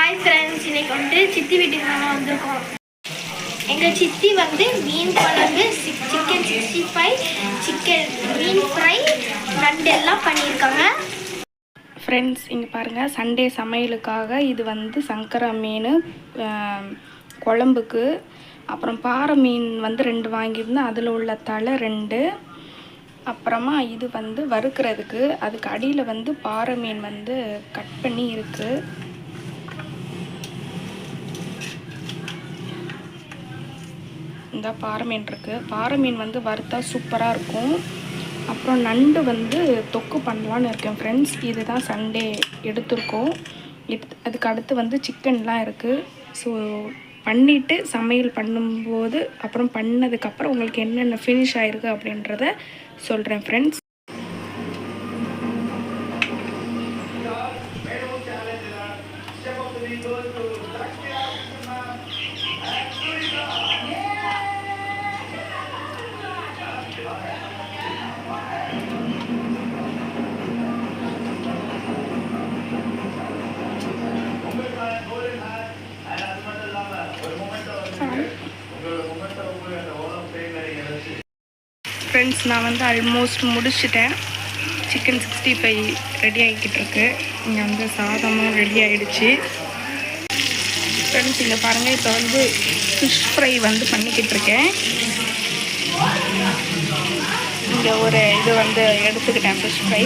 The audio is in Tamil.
ஹாய் ஃப்ரெண்ட்ஸ், இன்னைக்கு சித்தி வீட்டுக்கு நாங்கள் வந்திருக்கோம். எங்கள் சித்தி மீன் குழம்பு, சிக்கன் 65, சிக்கன் மீன் ஃப்ரை, நண்டு எல்லாம் பண்ணியிருக்காங்க. ஃப்ரெண்ட்ஸ், இங்கே பாருங்கள், சண்டே சமையலுக்காக இது சங்கரா மீன் குழம்புக்கு. அப்புறம் பாறை மீன் 2 வாங்கியிருந்தேன். அதில் உள்ள தலை 2. அப்புறமா இது வறுக்கிறதுக்கு. அதுக்கு அடியில் பாறை மீன் கட் பண்ணி இருக்குது. இந்த பாறை மீன் இருக்குது. பாறை மீன் வறுத்தா சூப்பராக இருக்கும். அப்புறம் நண்டு தொக்கு பண்ணலான்னு இருக்கேன் ஃப்ரெண்ட்ஸ். இதுதான் சண்டே எடுத்துருக்கோம். அதுக்கு அடுத்து சிக்கன்லாம் இருக்குது. ஸோ பண்ணிவிட்டு சமையல் பண்ணும்போது அப்புறம் பண்ணதுக்கப்புறம் உங்களுக்கு என்னென்ன ஃபினிஷ் ஆகிருக்கு அப்படின்றத சொல்கிறேன் ஃப்ரெண்ட்ஸ். ஃப்ரெண்ட்ஸ், நான் ஆல்மோஸ்ட் முடிச்சிட்டேன். சிக்கன் 65 ரெடி ஆகிக்கிட்டு இருக்கு. இங்கே சாதமும் ரெடி ஆகிடுச்சு. ஃப்ரெண்ட்ஸ், இங்கே பாருங்கள், இப்போ ஃபிஷ் ஃப்ரை பண்ணிக்கிட்டு இருக்கேன். இங்கே ஒரு இது எடுத்துக்கிட்டேன் ஃபிஷ் ஃப்ரை.